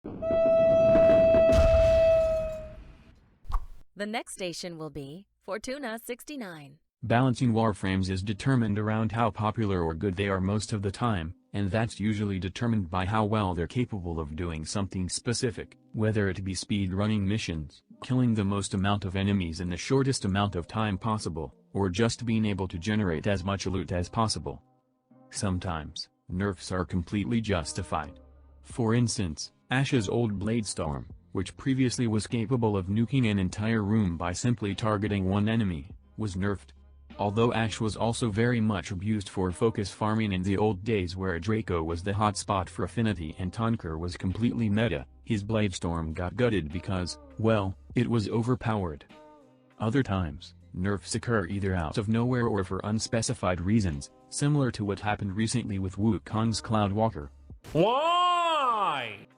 The next station will be Fortuna 69. Balancing Warframes is determined around how popular or good they are most of the time, and that's usually determined by how well they're capable of doing something specific, whether it be speed-running missions, killing the most amount of enemies in the shortest amount of time possible, or just being able to generate as much loot as possible. Sometimes, nerfs are completely justified. For instance, Ashe's old Bladestorm, which previously was capable of nuking an entire room by simply targeting one enemy, was nerfed. Although Ashe was also very much abused for focus farming in the old days where Draco was the hotspot for Affinity and Tonker was completely meta, his Bladestorm got gutted because, well, it was overpowered. Other times, nerfs occur either out of nowhere or for unspecified reasons, similar to what happened recently with Wukong's Cloudwalker. Why?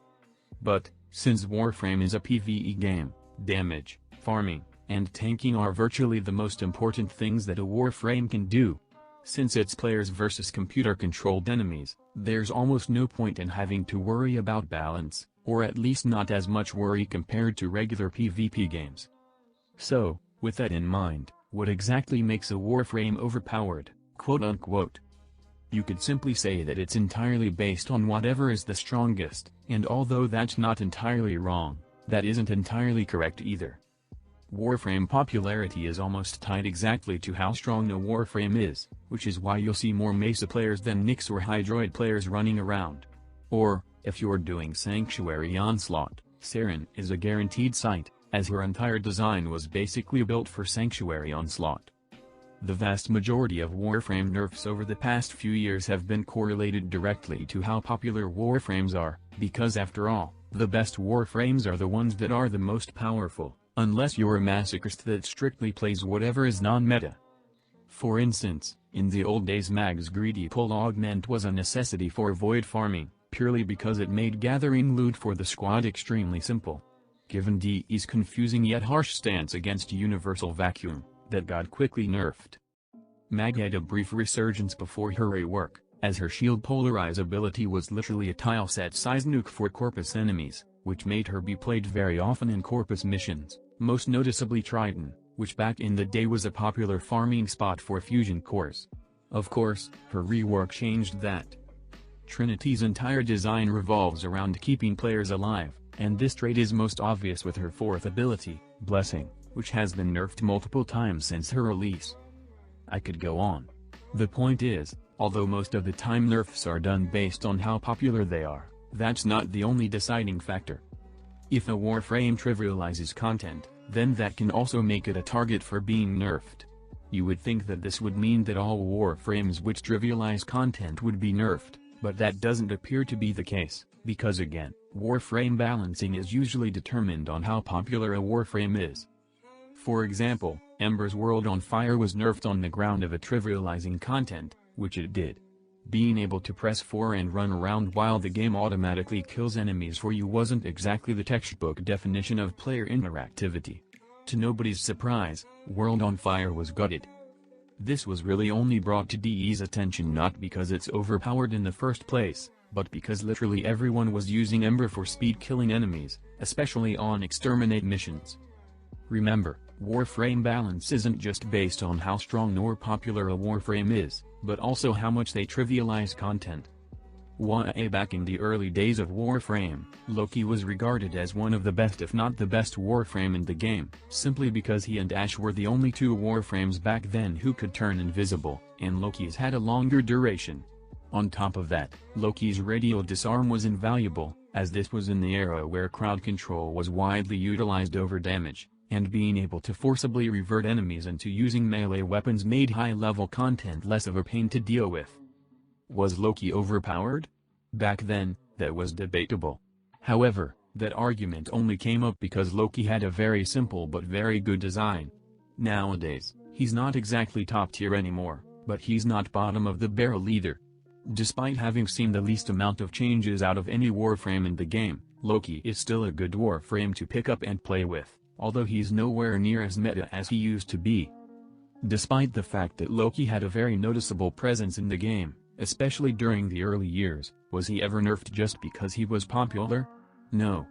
But, since Warframe is a PvE game, damage, farming, and tanking are virtually the most important things that a Warframe can do. Since it's players versus computer-controlled enemies, there's almost no point in having to worry about balance, or at least not as much worry compared to regular PvP games. So, with that in mind, what exactly makes a Warframe overpowered, quote-unquote? You could simply say that it's entirely based on whatever is the strongest, and although that's not entirely wrong, that isn't entirely correct either. Warframe popularity is almost tied exactly to how strong a Warframe is, which is why you'll see more Mesa players than Nyx or Hydroid players running around. Or, if you're doing Sanctuary Onslaught, Saren is a guaranteed sight, as her entire design was basically built for Sanctuary Onslaught. The vast majority of Warframe nerfs over the past few years have been correlated directly to how popular Warframes are, because after all, the best Warframes are the ones that are the most powerful, unless you're a masochist that strictly plays whatever is non-meta. For instance, in the old days Mag's greedy pull augment was a necessity for void farming, purely because it made gathering loot for the squad extremely simple. Given DE's confusing yet harsh stance against Universal Vacuum, that got quickly nerfed. Mag had a brief resurgence before her rework, as her shield polarize ability was literally a tile-set-size nuke for Corpus enemies, which made her be played very often in Corpus missions, most noticeably Triton, which back in the day was a popular farming spot for fusion cores. Of course, her rework changed that. Trinity's entire design revolves around keeping players alive, and this trait is most obvious with her fourth ability, Blessing, which has been nerfed multiple times since her release. I could go on. The point is, although most of the time nerfs are done based on how popular they are, that's not the only deciding factor. If a Warframe trivializes content, then that can also make it a target for being nerfed. You would think that this would mean that all Warframes which trivialize content would be nerfed, but that doesn't appear to be the case, because again, Warframe balancing is usually determined on how popular a Warframe is. For example, Ember's World on Fire was nerfed on the ground of it trivializing content, which it did. Being able to press 4 and run around while the game automatically kills enemies for you wasn't exactly the textbook definition of player interactivity. To nobody's surprise, World on Fire was gutted. This was really only brought to DE's attention not because it's overpowered in the first place, but because literally everyone was using Ember for speed killing enemies, especially on exterminate missions. Remember, Warframe balance isn't just based on how strong or popular a Warframe is, but also how much they trivialize content. Back in the early days of Warframe, Loki was regarded as one of the best if not the best Warframe in the game, simply because he and Ashe were the only two Warframes back then who could turn invisible, and Loki's had a longer duration. On top of that, Loki's radial disarm was invaluable, as this was in the era where crowd control was widely utilized over damage, and being able to forcibly revert enemies into using melee weapons made high-level content less of a pain to deal with. Was Loki overpowered? Back then, that was debatable. However, that argument only came up because Loki had a very simple but very good design. Nowadays, he's not exactly top tier anymore, but he's not bottom of the barrel either. Despite having seen the least amount of changes out of any Warframe in the game, Loki is still a good Warframe to pick up and play with, although he's nowhere near as meta as he used to be. Despite the fact that Loki had a very noticeable presence in the game, especially during the early years, was he ever nerfed just because he was popular? No.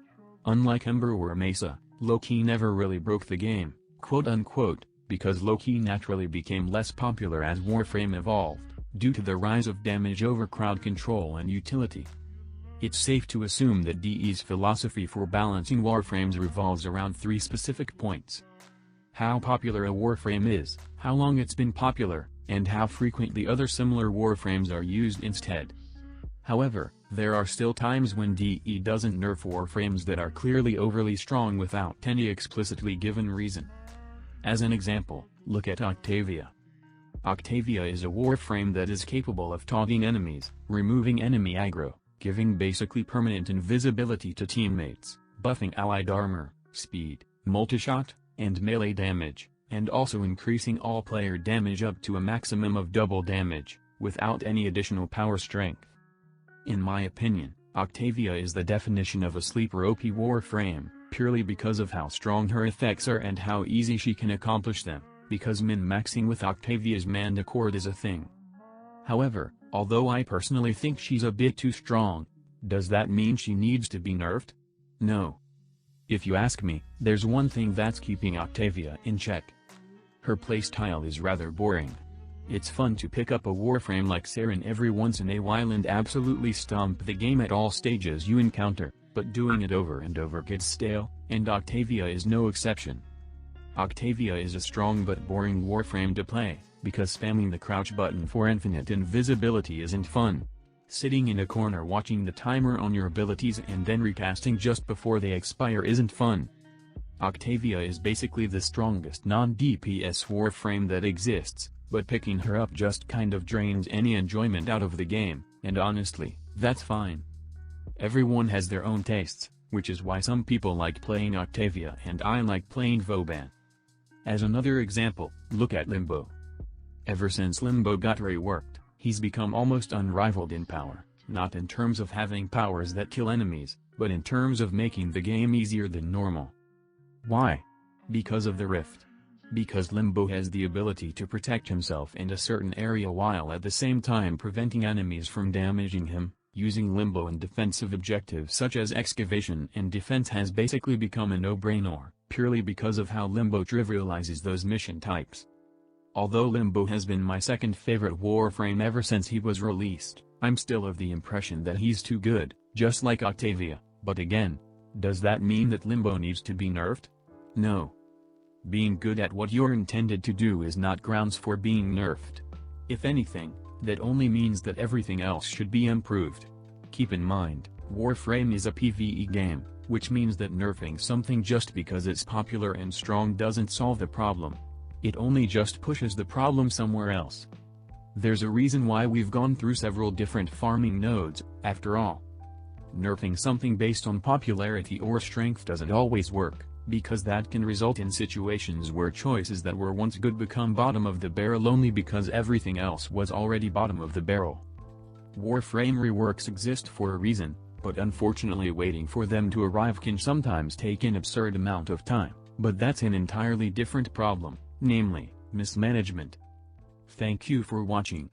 Unlike Ember or Mesa, Loki never really broke the game, quote-unquote, because Loki naturally became less popular as Warframe evolved, due to the rise of damage over crowd control and utility. It's safe to assume that DE's philosophy for balancing Warframes revolves around three specific points: how popular a Warframe is, how long it's been popular, and how frequently other similar Warframes are used instead. However, there are still times when DE doesn't nerf Warframes that are clearly overly strong without any explicitly given reason. As an example, look at Octavia. Octavia is a Warframe that is capable of taunting enemies, removing enemy aggro, giving basically permanent invisibility to teammates, buffing allied armor, speed, multishot, and melee damage, and also increasing all player damage up to a maximum of double damage, without any additional power strength. In my opinion, Octavia is the definition of a sleeper OP Warframe, purely because of how strong her effects are and how easy she can accomplish them, because min-maxing with Octavia's mana cord is a thing. However, although I personally think she's a bit too strong, does that mean she needs to be nerfed? No. If you ask me, there's one thing that's keeping Octavia in check. Her playstyle is rather boring. It's fun to pick up a Warframe like Saren every once in a while and absolutely stomp the game at all stages you encounter, but doing it over and over gets stale, and Octavia is no exception. Octavia is a strong but boring Warframe to play, because spamming the crouch button for infinite invisibility isn't fun. Sitting in a corner watching the timer on your abilities and then recasting just before they expire isn't fun. Octavia is basically the strongest non-DPS Warframe that exists, but picking her up just kind of drains any enjoyment out of the game, and honestly, that's fine. Everyone has their own tastes, which is why some people like playing Octavia and I like playing Vauban. As another example, look at Limbo. Ever since Limbo got reworked, he's become almost unrivaled in power, not in terms of having powers that kill enemies, but in terms of making the game easier than normal. Why? Because of the Rift. Because Limbo has the ability to protect himself in a certain area while at the same time preventing enemies from damaging him. Using Limbo in defensive objectives such as excavation and defense has basically become a no-brainer, purely because of how Limbo trivializes those mission types. Although Limbo has been my second favorite Warframe ever since he was released, I'm still of the impression that he's too good, just like Octavia, but again, does that mean that Limbo needs to be nerfed? No. Being good at what you're intended to do is not grounds for being nerfed. If anything, that only means that everything else should be improved. Keep in mind, Warframe is a PvE game, which means that nerfing something just because it's popular and strong doesn't solve the problem. It only just pushes the problem somewhere else. There's a reason why we've gone through several different farming nodes, after all. Nerfing something based on popularity or strength doesn't always work, because that can result in situations where choices that were once good become bottom of the barrel only because everything else was already bottom of the barrel. Warframe reworks exist for a reason, but unfortunately waiting for them to arrive can sometimes take an absurd amount of time, but that's an entirely different problem, namely, mismanagement. Thank you for watching.